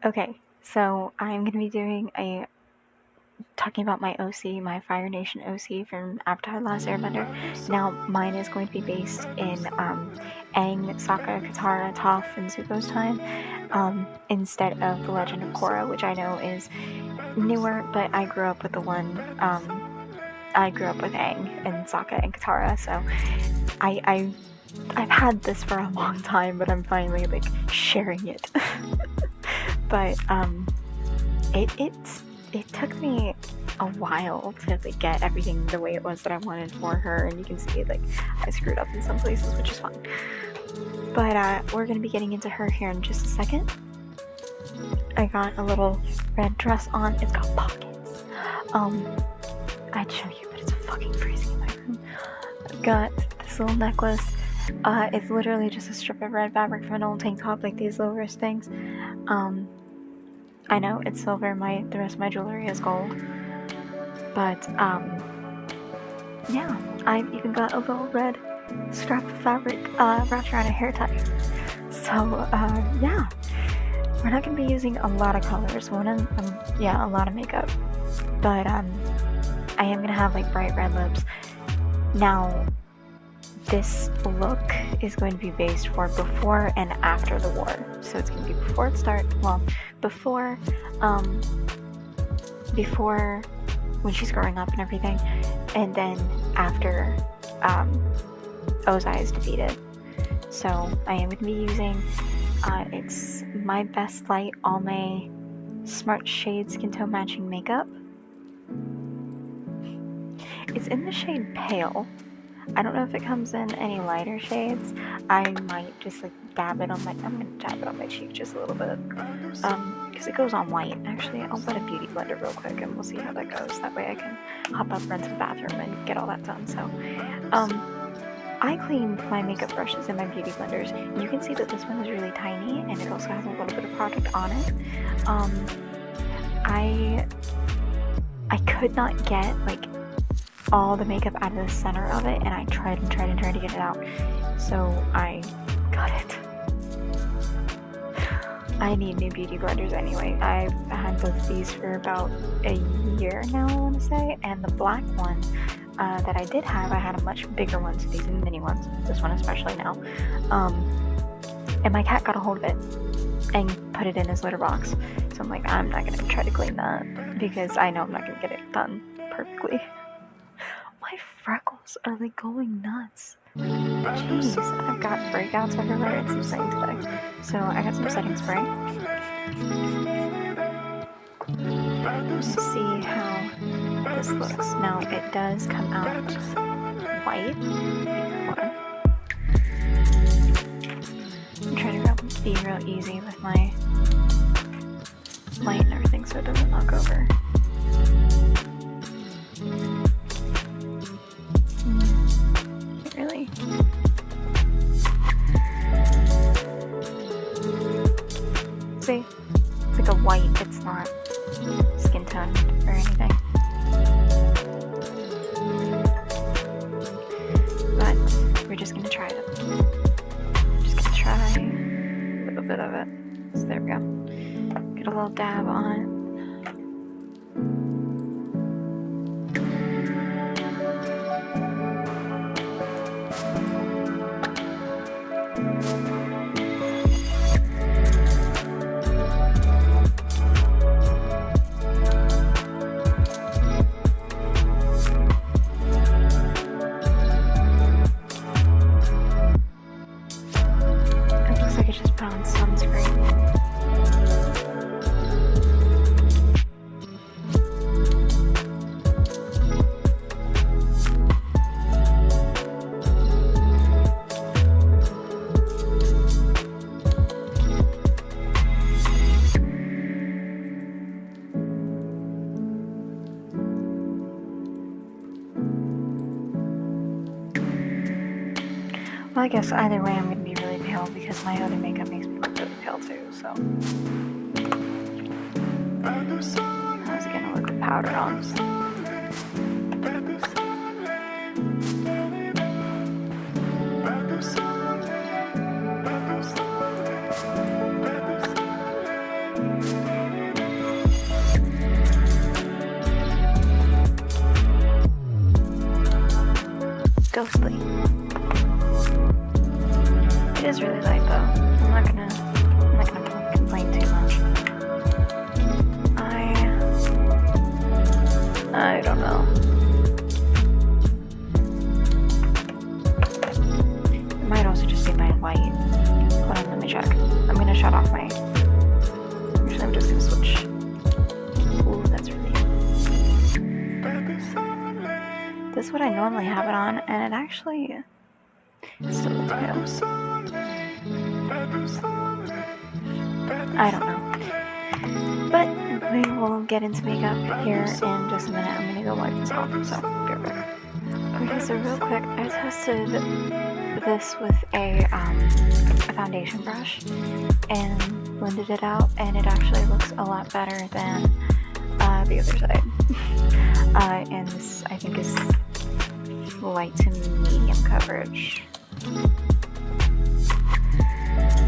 Okay, so I'm going to be doing talking about my OC, my Fire Nation OC from Avatar: The Last Airbender. Now, mine is going to be based in Aang, Sokka, Katara, Toph, and Zuko's time, instead of The Legend of Korra, which I know is newer, but I grew up with the one, I grew up with Aang and Sokka and Katara, so I've had this for a long time, but I'm finally, like, sharing it. But, it took me a while to, like, get everything the way it was that I wanted for her, and you can see, like, I screwed up in some places, which is fine. But, we're gonna be getting into her here in just a second. I got a little red dress on. It's got pockets. I'd show you, but it's fucking freezing in my room. I've got this little necklace. It's literally just a strip of red fabric from an old tank top, like these little wrist things. I know it's silver, the rest of my jewelry is gold. But, yeah, I've even got a little red scrap of fabric wrapped around a hair tie. So, yeah. We're not going to be using a lot of colors, a lot of makeup. But, I am going to have, like, bright red lips. Now, this look is going to be based for before and after the war. So it's going to be before it starts, before when she's growing up and everything, and then after Ozai is defeated. So I am going to be using, it's my Best Light Almay Smart Shade Skin Tone Matching Makeup. It's in the shade Pale. I don't know if it comes in any lighter shades. I might just, like, I'm gonna dab it on my cheek just a little bit, because it goes on white. Actually, I'll let a beauty blender real quick and we'll see how that goes. That way I can hop up, run to the bathroom, and get all that done. So, I cleaned my makeup brushes and my beauty blenders. You can see that this one is really tiny, and it also has a little bit of product on it. I could not get, like, all the makeup out of the center of it, and I tried to get it out, so I got it. I need new beauty blenders anyway. I've had both of these for about a year now, I want to say, and the black one that I did have, I had a much bigger one, so these are the mini ones, this one especially now, and my cat got a hold of it and put it in his litter box, so I'm like, I'm not going to try to clean that, because I know I'm not going to get it done perfectly. My freckles are, like, going nuts. Jeez, I've got breakouts everywhere. It's insane today. So I got some setting spray. Let's see how this looks. Now, it does come out white. I'm trying to be real easy with my light and everything so it doesn't knock over. Really? See? It's like a white, it's not skin toned or anything. But we're just gonna try it. Just gonna try a little bit of it. So there we go. Get a little dab on it. Well, I guess either way I'm going to be really pale because my other makeup makes me look really pale too, so. How's it going to look with powder on? is really light though. I'm not gonna complain too much. I don't know. It might also just be my light. Hold on, let me check. I'm gonna shut off my. Actually, I'm just gonna switch. Ooh, that's really. This is what I normally have it on, and it actually still looks pale. I don't know. But we will get into makeup here in just a minute. I'm gonna go wipe this off, so be right back. Okay, so real quick, I tested this with a foundation brush and blended it out, and it actually looks a lot better than the other side. And this, I think, is light to medium coverage.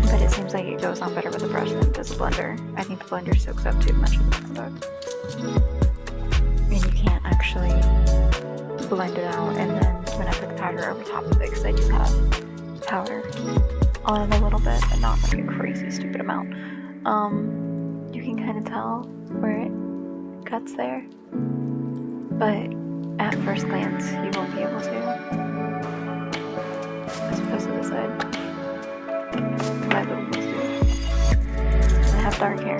But it seems like it goes on better with a brush than it does a blender. I think the blender soaks up too much of the product. And you can't actually blend it out and then when I put the powder over top of it, because I do have powder on it a little bit, but not like a crazy stupid amount. You can kind of tell where it cuts there, but at first glance you won't be able to, as opposed to this side. My little ones do. I have dark hair.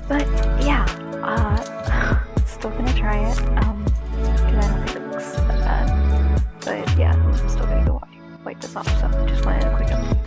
But yeah, still gonna try it, because I don't think it looks that bad. But yeah, I'm still gonna go wipe this off, so just wanted a quick update.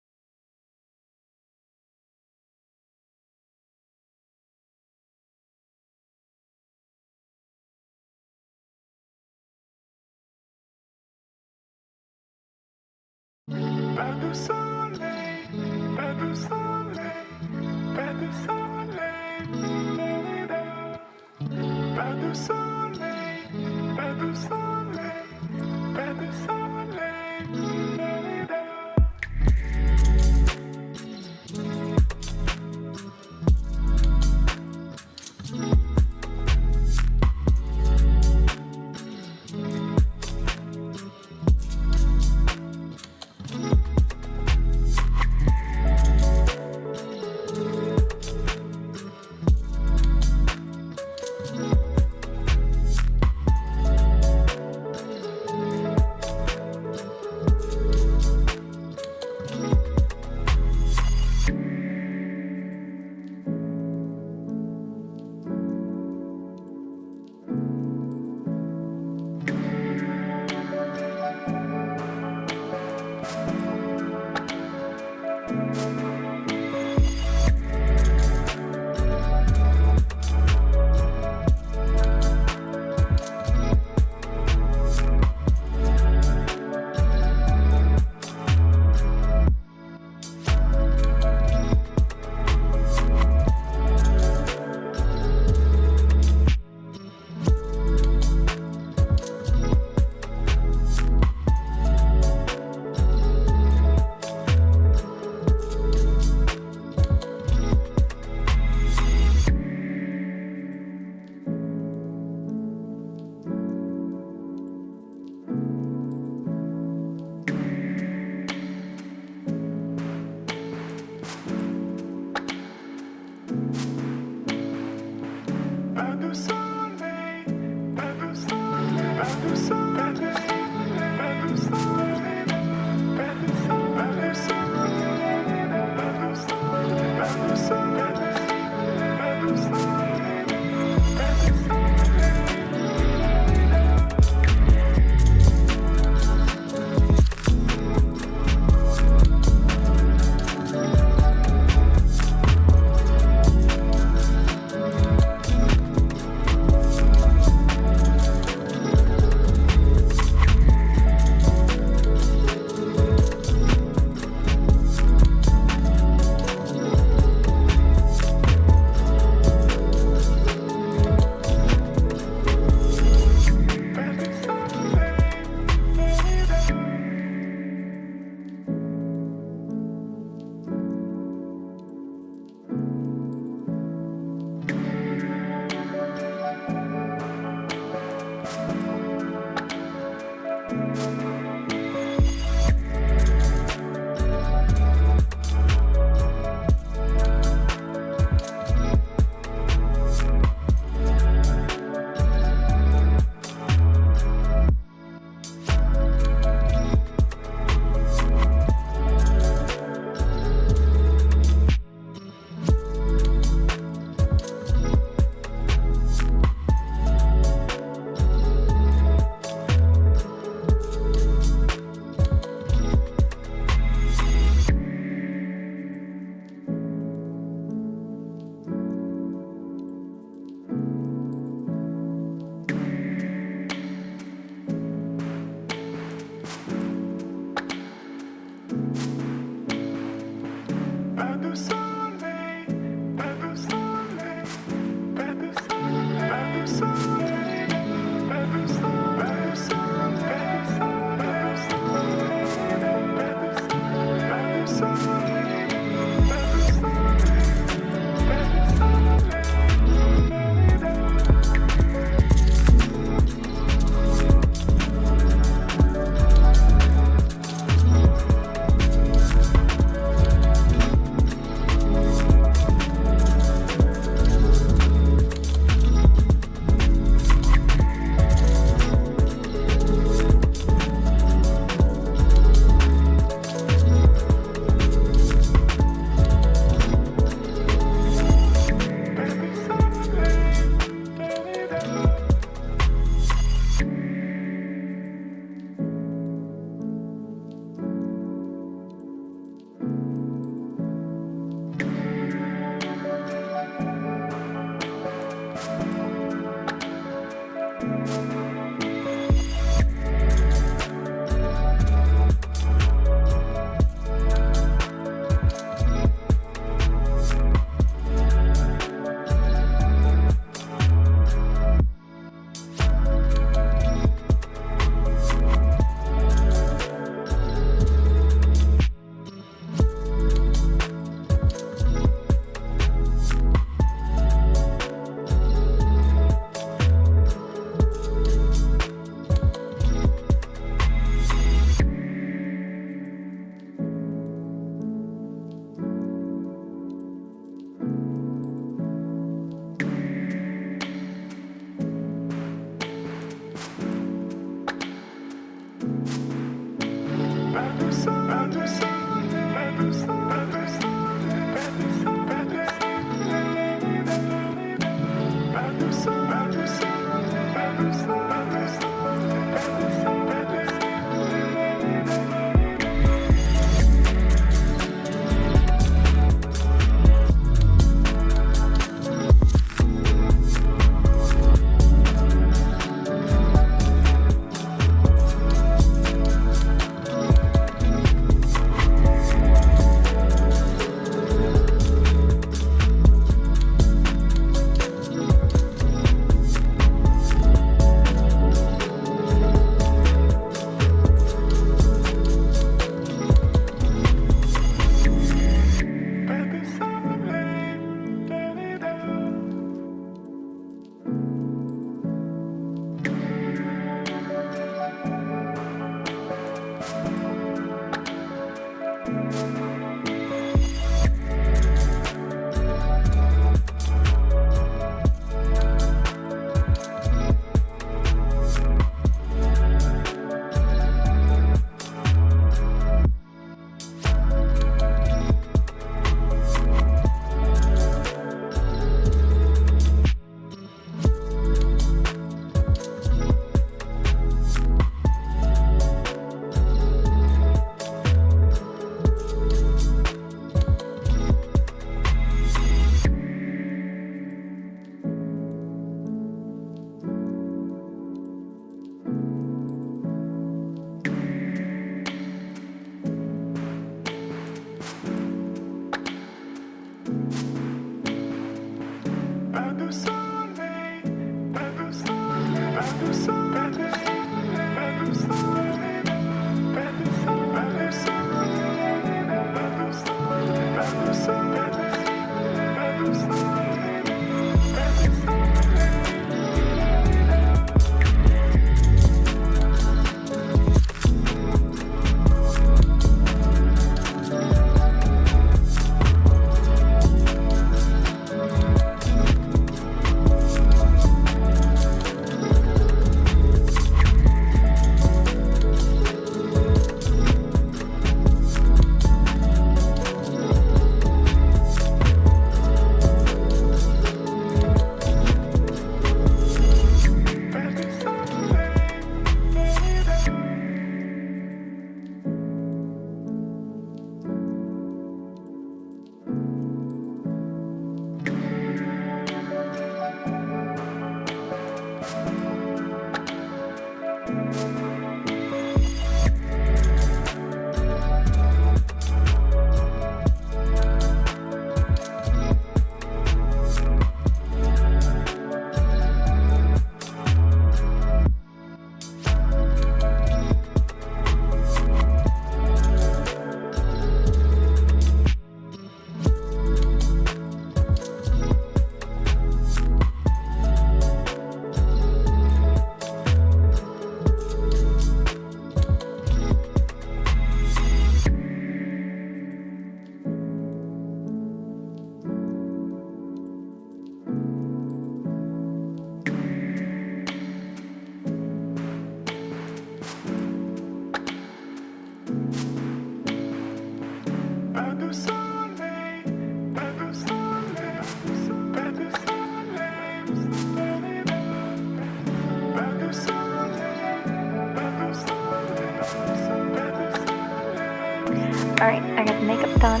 Alright, I got the makeup done.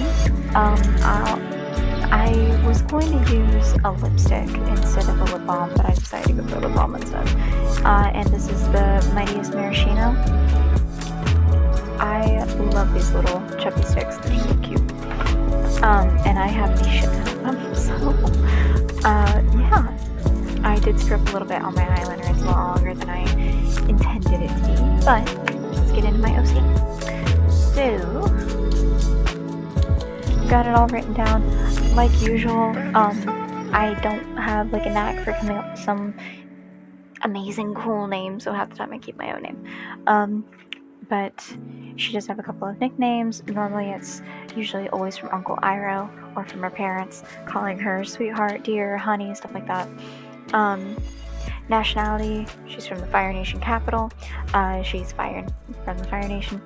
I was going to use a lipstick instead of a lip balm, but I decided to go for a lip balm instead. And this is the Mightiest Maraschino. I love these little chubby sticks, they're so cute. And I have a shit ton of them, so, yeah. I did strip a little bit on my eyeliner, it's a little longer than I intended it to be, but let's get into my OC. So, got it all written down. Like usual, I don't have like a knack for coming up with some amazing cool name, so half the time I keep my own name. But she does have a couple of nicknames. Normally it's usually always from Uncle Iroh or from her parents, calling her sweetheart, dear, honey, stuff like that. Nationality, she's from the Fire Nation capital. She's from the Fire Nation.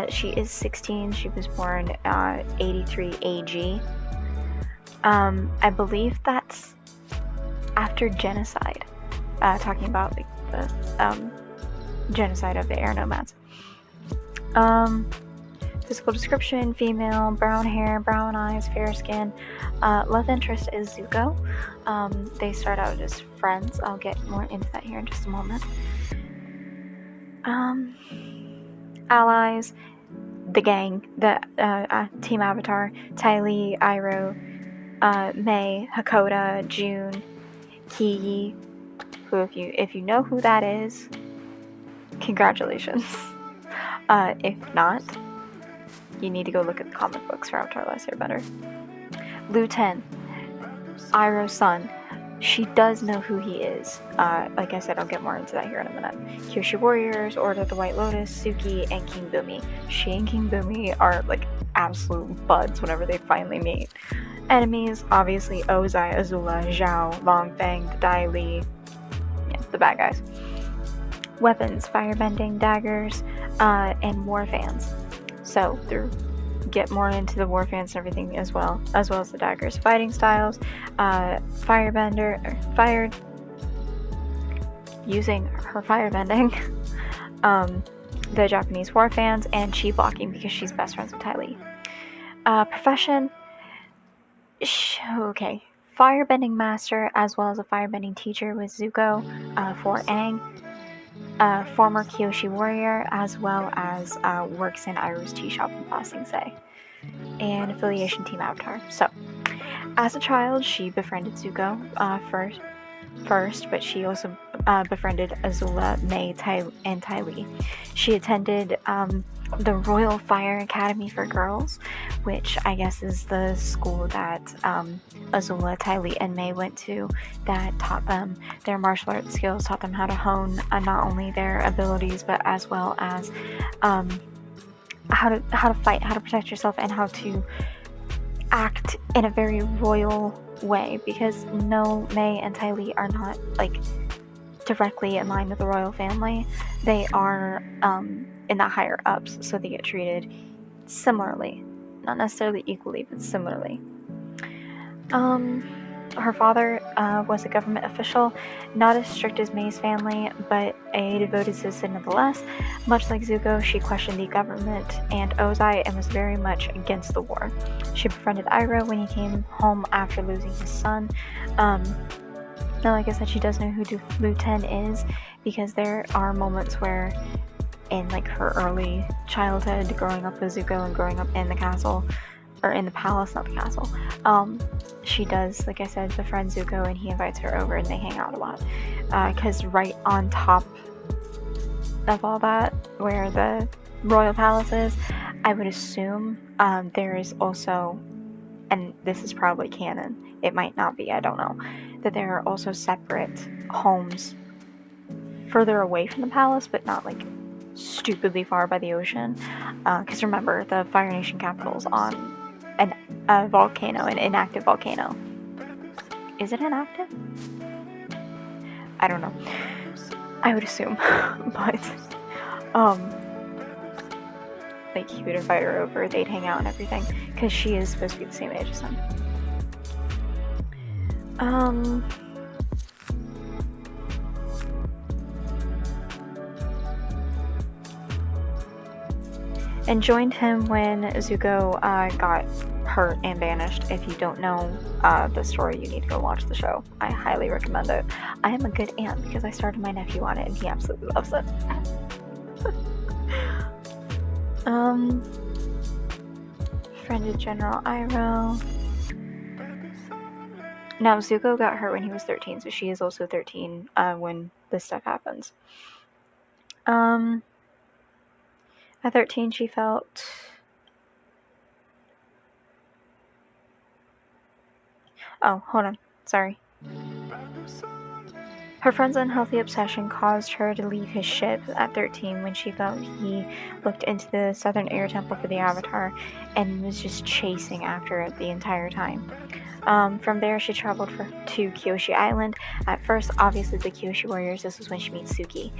She is 16. She was born 83 AG. I believe that's after genocide. Talking about like the genocide of the air nomads. Physical description: female, brown hair, brown eyes, fair skin. Love interest is Zuko. They start out as friends. I'll get more into that here in just a moment. Allies, the gang, the Team Avatar, Ty Lee, Iroh, May, Hakoda, June, Kiyi, who if you know who that is, congratulations. If not, you need to go look at the comic books for Avatar: Last Airbender. Lu-Ten, Iroh's son. She does know who he is. Like I said, I'll get more into that here in a minute. Kyoshi Warriors, Order of the White Lotus, Suki, and King Bumi. She and King Bumi are like absolute buds whenever they finally meet. Enemies, obviously Ozai, Azula, Zhao, Longfang, the Dai Li, yeah, the bad guys. Weapons, firebending, daggers, and war fans. So get more into the war fans and everything as well as the daggers. Fighting styles, fired using her firebending, the Japanese war fans, and chi blocking because she's best friends with Ty Lee. Profession, okay, firebending master as well as a firebending teacher with Zuko for Aang. Former Kyoshi warrior, as well as works in Iroh's tea shop in Ba Sing Se, and affiliation Team Avatar. So, as a child, she befriended Zuko first, but she also befriended Azula, May, and Ty Lee. She attended the Royal Fire Academy for Girls, which I guess is the school that Azula, Ty Lee, and May went to, that taught them their martial arts skills, taught them how to hone not only their abilities, but as well as how to fight, how to protect yourself, and how to act in a very royal way, because no, May and Ty Lee are not like directly in line with the royal family. They are in the higher ups, so they get treated similarly, not necessarily equally, but similarly. Her father was a government official, not as strict as May's family, but a devoted citizen nonetheless. Much like Zuko, she questioned the government and Ozai and was very much against the war. She befriended Iroh when he came home after losing his son. Now, like I said, she does know who Lu Ten is, because there are moments where in like her early childhood, growing up with Zuko and growing up in the castle, or in the palace, not the castle, she does, like I said, befriend Zuko, and he invites her over and they hang out a lot. Because right on top of all that, where the royal palace is, I would assume there is also, and this is probably canon, it might not be, I don't know, that there are also separate homes further away from the palace, but not like stupidly far by the ocean. Because remember, the Fire Nation capital is on a volcano, an inactive volcano. Is it inactive? I don't know. I would assume, but like he would invite her over, they'd hang out and everything, because she is supposed to be the same age as him. And joined him when Zuko got hurt and banished. If you don't know the story, you need to go watch the show. I highly recommend it. I am a good aunt because I started my nephew on it and he absolutely loves it. Friended General Iroh. Now, Zuko got hurt when he was 13, so she is also 13 when this stuff happens. At 13, she felt... Oh, hold on. Sorry. Her friend's unhealthy obsession caused her to leave his ship at 13 when she felt he looked into the Southern Air Temple for the Avatar and was just chasing after it the entire time. From there, she traveled to Kyoshi Island. At first, obviously, the Kyoshi warriors, this is when she meets Suki.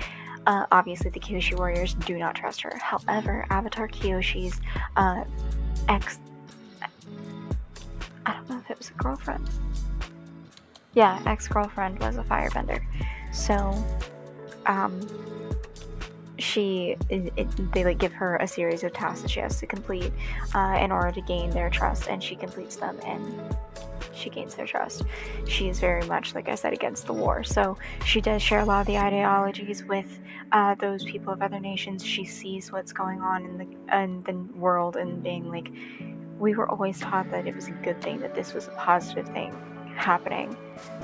Obviously, the Kyoshi warriors do not trust her. However, Avatar Kyoshi's I don't know if it was a girlfriend. Yeah, ex-girlfriend was a firebender. So, they like give her a series of tasks that she has to complete in order to gain their trust, and she completes them, and she gains their trust. She is very much, like I said, against the war. So she does share a lot of the ideologies with those people of other nations. She sees what's going on in the world and being like, we were always taught that it was a good thing, that this was a positive thing happening,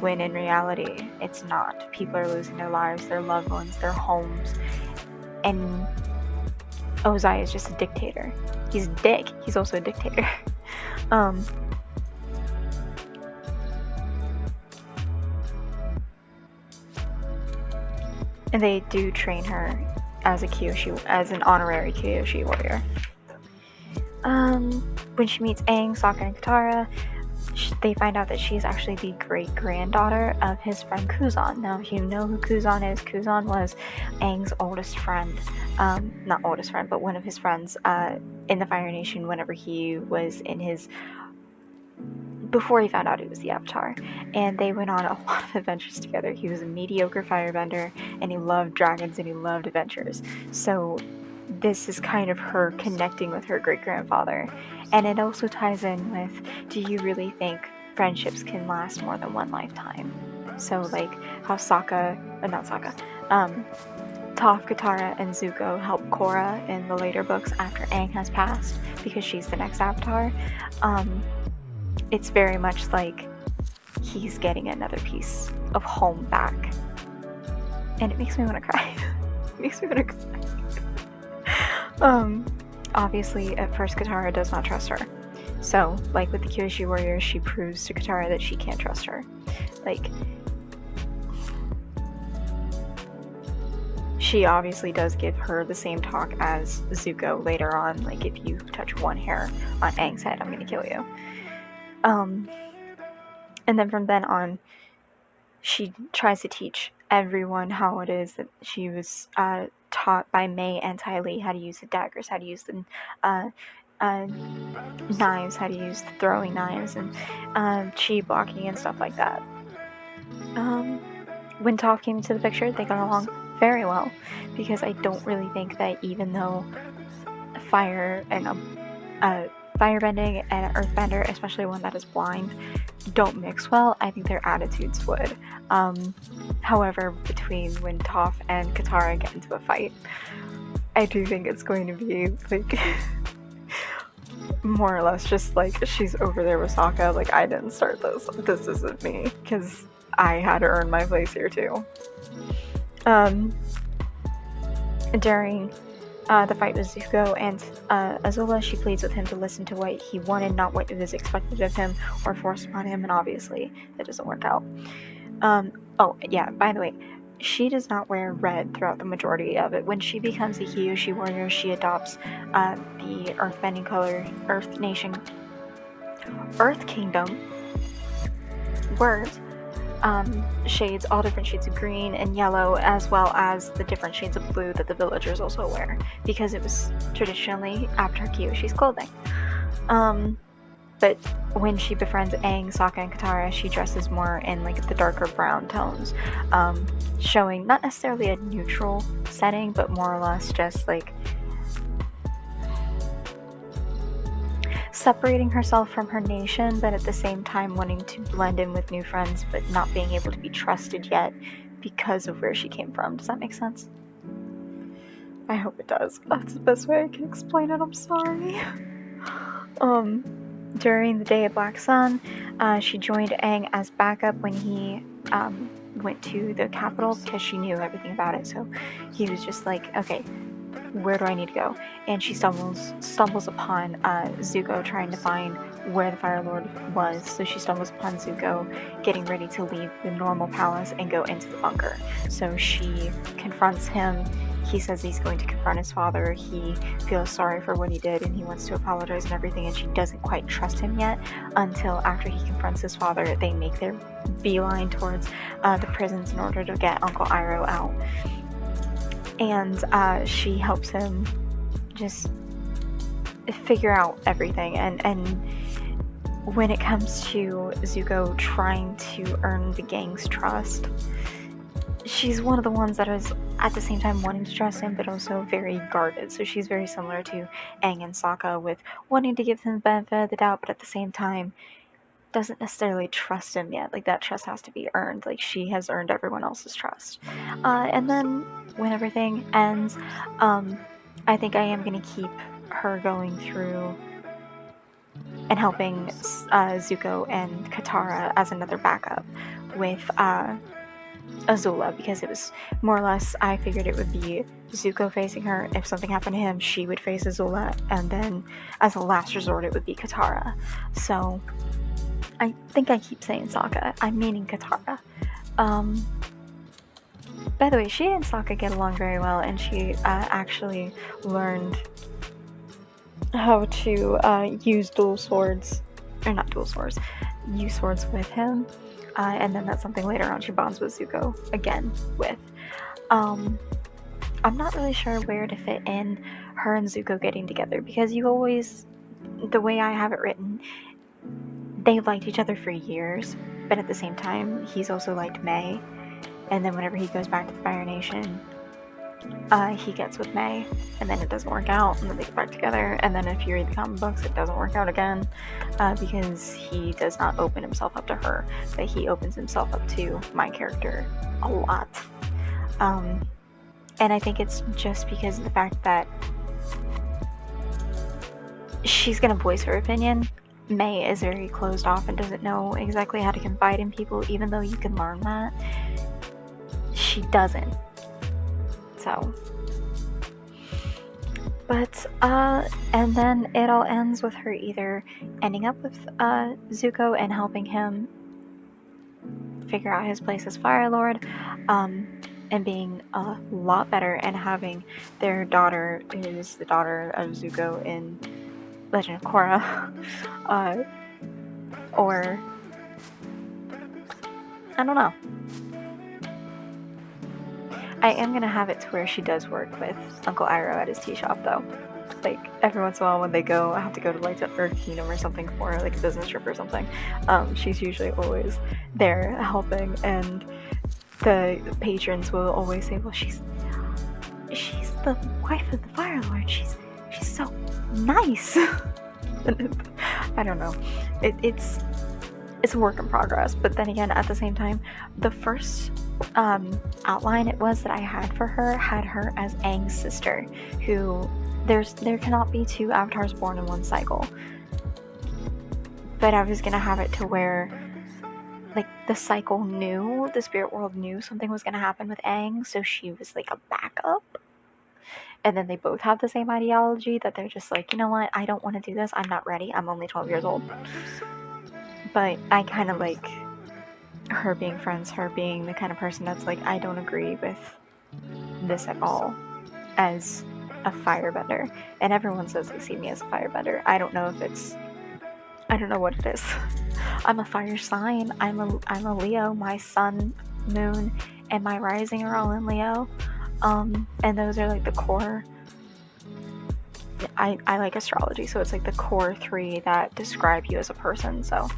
when in reality it's not. People are losing their lives, their loved ones, their homes, and Ozai is just a dictator. He's a dick. He's also a dictator. And they do train her as an honorary Kyoshi warrior. When she meets Aang, Sokka, and Katara, they find out that she's actually the great-granddaughter of his friend Kuzan. Now, if you know who Kuzan is, Kuzan was Aang's oldest friend. Not oldest friend, but one of his friends in the Fire Nation whenever he was in his... before he found out he was the Avatar. And they went on a lot of adventures together. He was a mediocre firebender, and he loved dragons, and he loved adventures. So this is kind of her connecting with her great-grandfather. And it also ties in with, do you really think friendships can last more than one lifetime? So like how Toph, Katara, and Zuko help Korra in the later books after Aang has passed, because she's the next Avatar. It's very much like he's getting another piece of home back. and it makes me want to cry. It makes me want to cry. Obviously, at first, Katara does not trust her. So, like with the Kyoshi warrior, she proves to Katara that she can't trust her. Like, she obviously does give her the same talk as Zuko later on. Like, if you touch one hair on Aang's head, I'm gonna kill you. And then from then on, she tries to teach everyone how it is that she was taught by May and Ty Lee how to use the daggers, how to use the knives, how to use the throwing knives, and chi blocking and stuff like that. When Toph came into the picture, they got along very well, because I don't really think that even though fire and firebending and earthbender, especially one that is blind, don't mix well, I think their attitudes would. However, between when Toph and Katara get into a fight, I do think it's going to be like more or less just like she's over there with Sokka, like, I didn't start this isn't me, because I had to earn my place here too. During the fight with Zuko and Azula, she pleads with him to listen to what he wanted, not what was expected of him or forced upon him, and obviously that doesn't work out. Oh yeah, by the way, she does not wear red throughout the majority of it. When she becomes a Kyoshi warrior, she adopts the earthbending color, Earth Nation, Earth Kingdom words, shades, all different shades of green and yellow, as well as the different shades of blue that the villagers also wear, because it was traditionally after Kyoshi's clothing. But when she befriends Aang, Sokka, and Katara, she dresses more in like the darker brown tones, showing not necessarily a neutral setting, but more or less just like separating herself from her nation, but at the same time wanting to blend in with new friends, but not being able to be trusted yet because of where she came from. Does that make sense? I hope it does. That's the best way I can explain it. I'm sorry. During the Day of Black Sun, she joined Aang as backup when he went to the capital, because she knew everything about it. So he was just like, okay, where do I need to go? And she stumbles upon Zuko trying to find where the Fire Lord was. So she stumbles upon Zuko getting ready to leave the normal palace and go into the bunker. So she confronts him. He says he's going to confront his father. He feels sorry for what he did and he wants to apologize and everything, and she doesn't quite trust him yet until after he confronts his father. They make their beeline towards the prisons in order to get Uncle Iroh out. And she helps him just figure out everything. And when it comes to Zuko trying to earn the gang's trust, she's one of the ones that is at the same time wanting to trust him, but also very guarded. So she's very similar to Aang and Sokka, with wanting to give him the benefit of the doubt, but at the same time doesn't necessarily trust him yet. Like, that trust has to be earned. Like, she has earned everyone else's trust. And then when everything ends, I think I am going to keep her going through and helping Zuko and Katara as another backup with Azula, because it was more or less, I figured it would be Zuko facing her. If something happened to him, she would face Azula, and then as a last resort it would be Katara. So I think I keep saying Sokka, I'm meaning Katara. By the way, she and Sokka get along very well, and she actually learned how to use use swords with him. And then that's something later on she bonds with Zuko again with. I'm not really sure where to fit in her and Zuko getting together, because you always, the way I have it written, they've liked each other for years, but at the same time, he's also liked May. And then whenever he goes back to the Fire Nation, he gets with May, and then it doesn't work out, and then they get back together. And then if you read the comic books, it doesn't work out again, because he does not open himself up to her, but he opens himself up to my character a lot. And I think it's just because of the fact that she's gonna voice her opinion. May is very closed off and doesn't know exactly how to confide in people, even though you can learn that. She doesn't. So, but and then it all ends with her either ending up with Zuko and helping him figure out his place as Fire Lord, and being a lot better, and having their daughter, who is the daughter of Zuko in Legend of Korra, or I don't know. I am gonna have it to where she does work with Uncle Iroh at his tea shop, though. Like, every once in a while when they go, I have to go to like the Earth Kingdom or something for like a business trip or something. She's usually always there helping, and the patrons will always say, "Well, she's the wife of the Fire Lord. She's so nice." I don't know. It's a work in progress, but then again, at the same time, the first outline it was that I had for her had her as Aang's sister, who there cannot be two avatars born in one cycle. But I was gonna have it to where like the cycle knew, the spirit world knew something was gonna happen with Aang, so she was like a backup. And then they both have the same ideology that they're just like, you know what, I don't want to do this, I'm not ready, I'm only 12 years old. But I kind of like her being friends, her being the kind of person that's like, I don't agree with this at all as a firebender. And everyone says they see me as a firebender. I don't know what it is. I'm a fire sign. I'm a Leo. My sun, moon, and my rising are all in Leo. And those are like the core. I like astrology, so it's like the core 3 that describe you as a person. So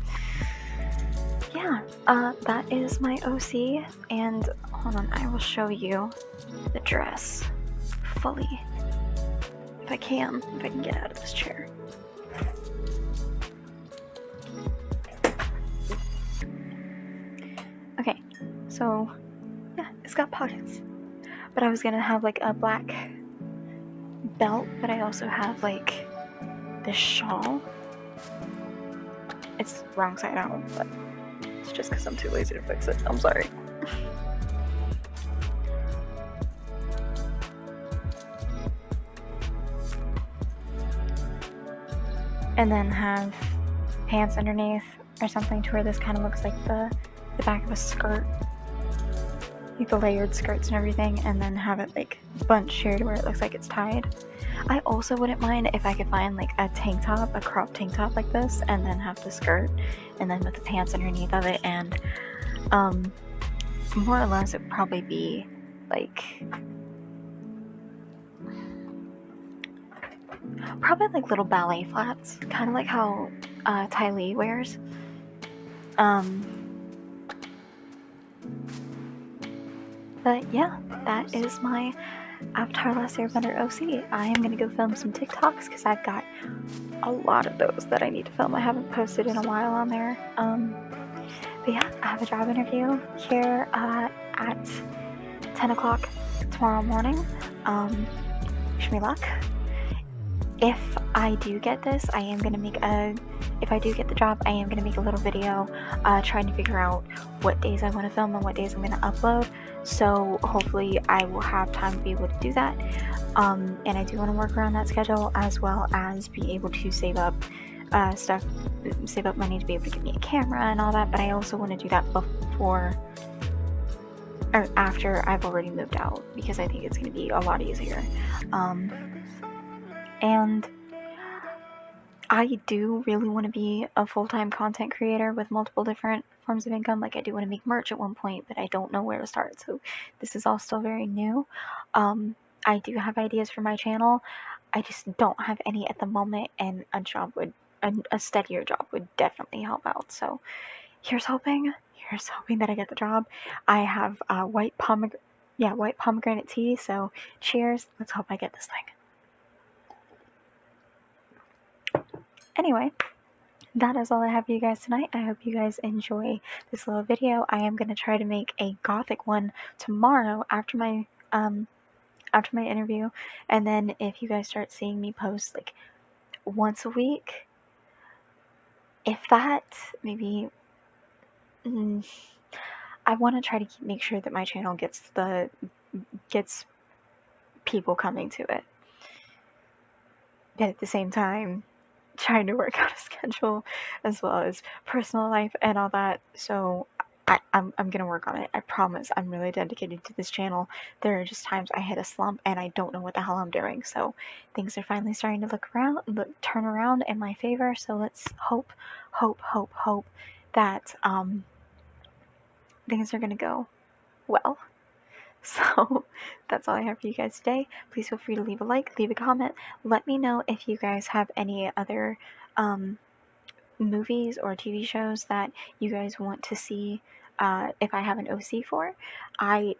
yeah, that is my OC, and hold on, I will show you the dress fully if I can get out of this chair. Okay, so yeah, it's got pockets, but I was gonna have like a black belt, but I also have like this shawl. It's wrong side out, but it's just because I'm too lazy to fix it. I'm sorry. And then have pants underneath or something to where this kind of looks like the back of a skirt, like the layered skirts and everything, and then have it like bunched here to where it looks like it's tied. I also wouldn't mind if I could find like a tank top, a crop tank top like this, and then have the skirt, and then with the pants underneath of it, and more or less it would probably be like little ballet flats, kind of like how Ty Lee wears. But yeah, that is my Avatar Last Airbender OC. I am gonna go film some TikToks because I've got a lot of those that I need to film. I haven't posted in a while on there. But yeah, I have a job interview here at 10 o'clock tomorrow morning. Wish me luck. If I do get this, if I do get the job, I am going to make a little video trying to figure out what days I want to film and what days I'm going to upload. So hopefully I will have time to be able to do that. And I do want to work around that schedule, as well as be able to save up money to be able to get me a camera and all that. But I also want to do that before or after I've already moved out, because I think it's going to be a lot easier. And I do really want to be a full-time content creator with multiple different forms of income. Like, I do want to make merch at one point, but I don't know where to start. So this is all still very new. I do have ideas for my channel. I just don't have any at the moment, and a steadier job would definitely help out. So here's hoping that I get the job. I have white pomegranate tea. So cheers. Let's hope I get this thing. Anyway, that is all I have for you guys tonight. I hope you guys enjoy this little video. I am going to try to make a gothic one tomorrow after my interview, and then if you guys start seeing me post like once a week, if that, maybe I want to try to make sure that my channel gets people coming to it. But at the same time, trying to work out a schedule as well as personal life and all that. So I'm gonna work on it. I promise. I'm really dedicated to this channel. There are just times I hit a slump and I don't know what the hell I'm doing. So things are finally starting to turn around in my favor. So let's hope that things are gonna go well. So that's all I have for you guys today. Please feel free to leave a like, leave a comment. Let me know if you guys have any other movies or TV shows that you guys want to see if I have an OC for. I've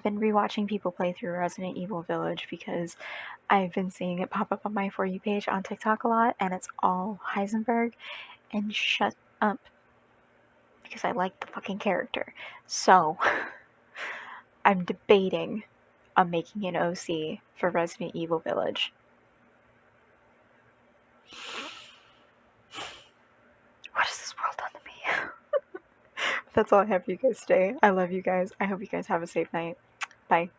been rewatching people play through Resident Evil Village because I've been seeing it pop up on my For You page on TikTok a lot, and it's all Heisenberg. And shut up, because I like the fucking character. So I'm debating on making an OC for Resident Evil Village. What has this world done to me? That's all I have for you guys today. I love you guys. I hope you guys have a safe night. Bye.